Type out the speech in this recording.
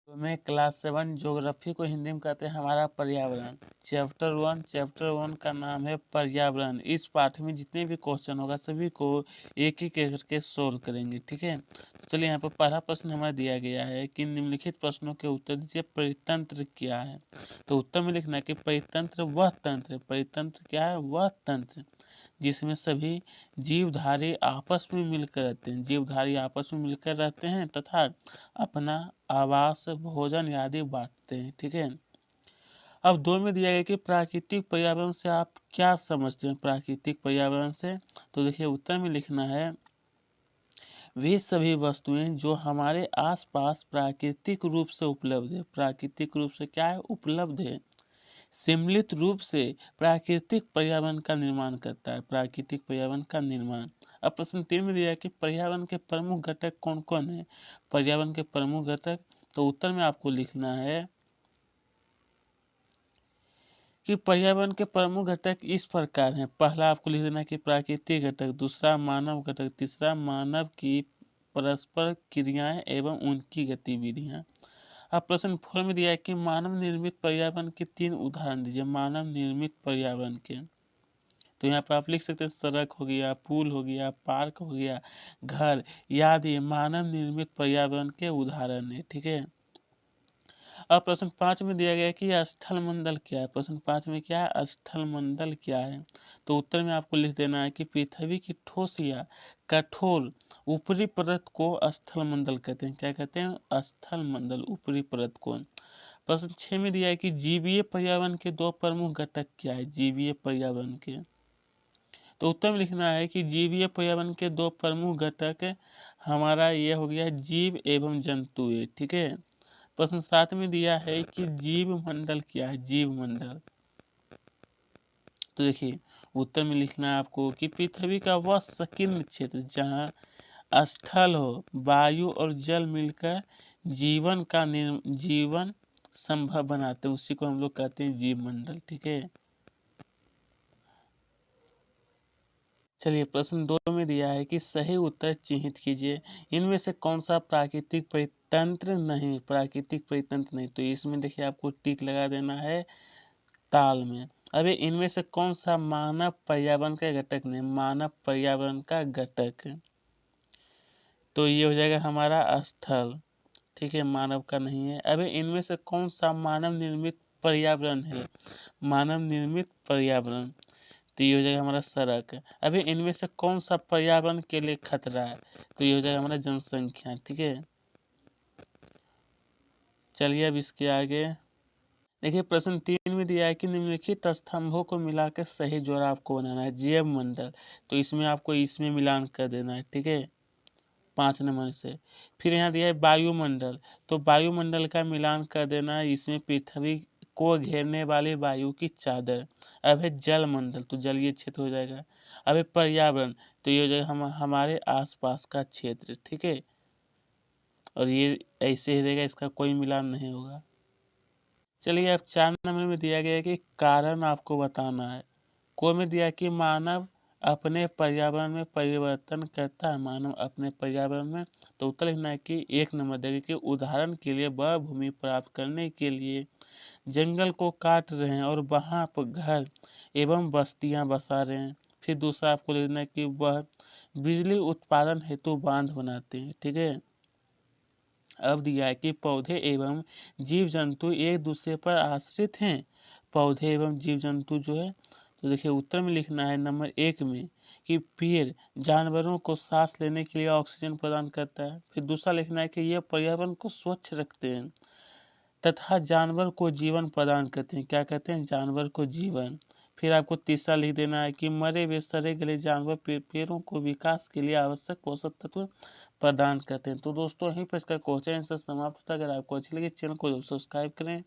तो मैं class 7 geography को हिंदी में कहते हैं हमारा पर्यावरण। चैप्टर वन का नाम है पर्यावरण। इस पाठ में जितने भी क्वेश्चन होगा सभी को एक ही करके सोल्व करेंगे, ठीक है। तो चलिए यहाँ पर पहला प्रश्न हमारा दिया गया है कि निम्नलिखित प्रश्नों के उत्तर दीजिए। परितंत्र क्या है? तो उत्तर में लिखना है कि परितंत्र वह तंत्र, परितंत्र क्या है? वह तंत्र जिसमें सभी जीवधारी आपस में मिलकर रहते हैं, जीवधारी आपस में मिलकर रहते हैं तथा अपना आवास, भोजन आदि बांटते हैं, ठीक है। अब दो में दिया गया कि प्राकृतिक पर्यावरण से आप क्या समझते हैं? प्राकृतिक पर्यावरण से तो देखिए उत्तर में लिखना है वे सभी वस्तुएं जो हमारे आसपास प्राकृतिक रूप से उपलब्ध है। प्राकृतिक रूप से क्या है? उपलब्ध है। सम्मिलित रूप से प्राकृतिक पर्यावरण का निर्माण करता है, प्राकृतिक पर्यावरण का निर्माण। अब प्रश्न 3 में दिया है कि पर्यावरण के प्रमुख घटक कौन कौन है? पर्यावरण के प्रमुख घटक, तो उत्तर में आपको लिखना है कि पर्यावरण के प्रमुख घटक इस प्रकार हैं। पहला आपको लिख देना है कि प्राकृतिक घटक, दूसरा मानव घटक, तीसरा मानव की परस्पर क्रियाएं एवं उनकी गतिविधियां। अब प्रश्न 4 में दिया है कि मानव निर्मित पर्यावरण के 3 उदाहरण दीजिए। मानव निर्मित पर्यावरण के, तो यहाँ पर आप लिख सकते हैं सड़क हो गया, पुल हो गया, पार्क हो गया, घर, याद ये मानव निर्मित पर्यावरण के उदाहरण है, ठीक है। अब प्रश्न 5 में दिया गया है कि स्थल मंडल क्या है? प्रश्न 5 में क्या है? स्थल मंडल क्या है? तो उत्तर में आपको लिख देना है कि पृथ्वी की ठोस या कठोर ऊपरी परत को स्थल मंडल कहते हैं। क्या कहते हैं? स्थल मंडल, ऊपरी परत को। प्रश्न 6 में दिया है कि जीवीय पर्यावरण के 2 प्रमुख घटक क्या है? जीवीय पर्यावरण के, तो उत्तर में लिखना है कि जीवीय पर्यावरण के 2 प्रमुख घटक हमारा ये हो गया जीव एवं जंतु है, ठीक है। प्रश्न 7 में दिया है कि जीव मंडल क्या है? जीव मंडल, तो देखिए उत्तर में लिखना है आपको कि पृथ्वी का वह संकीर्ण क्षेत्र जहाँ स्थल हो, वायु और जल मिलकर जीवन संभव बनाते हैं, उसी को हम लोग कहते हैं जीव मंडल, ठीक है। चलिए प्रश्न 2 में दिया है कि सही उत्तर चिन्हित कीजिए। इनमें से कौन सा प्राकृतिक परितंत्र नहीं? प्राकृतिक परितंत्र नहीं, तो इसमें देखिए आपको टिक लगा देना है ताल में। अभी इनमें से कौन सा मानव पर्यावरण का घटक नहीं? मानव पर्यावरण का घटक, तो ये हो जाएगा हमारा स्थल, ठीक है, मानव का नहीं है। अभी इनमें से कौन सा मानव निर्मित पर्यावरण है? मानव निर्मित पर्यावरण, तो ये हो जाएगा हमारा सड़क। अभी इनमें से कौन सा पर्यावरण के लिए खतरा है? तो ये हो जाएगा हमारा जनसंख्या, ठीक है। चलिए अब इसके आगे देखिए प्रश्न 3 में दिया है कि निम्नलिखित स्तंभों को मिलाकर सही जोड़ा आपको बनाना है। जैव मंडल, तो इसमें आपको इसमें मिलान कर देना है, ठीक है, 5 नंबर से। फिर यहाँ दिया है वायुमंडल, तो वायुमंडल का मिलान कर देना है इसमें पृथ्वी को घेरने वाली वायु की चादर। अब है जलमंडल, तो जलीय क्षेत्र हो जाएगा। अब है पर्यावरण, तो ये हो जाएगा हमारे आसपास का क्षेत्र, ठीक है, और ये ऐसे ही रहेगा, इसका कोई मिलान नहीं होगा। चलिए अब 4 नंबर में दिया गया है कि कारण आपको बताना है। को में दिया कि मानव अपने पर्यावरण में परिवर्तन करता है, मानव अपने पर्यावरण में, तो उत्तर लिखना है कि 1 नंबर देगा कि उदाहरण के लिए वह भूमि प्राप्त करने के लिए जंगल को काट रहे हैं और वहाँ पर घर एवं बस्तियाँ बसा रहे हैं। फिर दूसरा आपको लिखना है कि वह बिजली उत्पादन हेतु बांध बनाते हैं, ठीक है। अब दिया है कि पौधे एवं जीव जंतु एक दूसरे पर आश्रित हैं। पौधे एवं जीव जंतु जो है, तो देखिए उत्तर में लिखना है नंबर 1 में कि पेड़ जानवरों को सांस लेने के लिए ऑक्सीजन प्रदान करता है। फिर दूसरा लिखना है कि यह पर्यावरण को स्वच्छ रखते हैं तथा जानवर को जीवन प्रदान करते हैं। क्या कहते हैं? जानवर को जीवन। फिर आपको तीसरा लिख देना है कि मरे हुए सड़े गले जानवर पेड़ों को विकास के लिए आवश्यक पोषक तत्व प्रदान करते हैं। तो दोस्तों यहीं पर इसका क्वेश्चन आंसर समाप्त होता है। अगर आपको अच्छी लगी चैनल को सब्सक्राइब करें।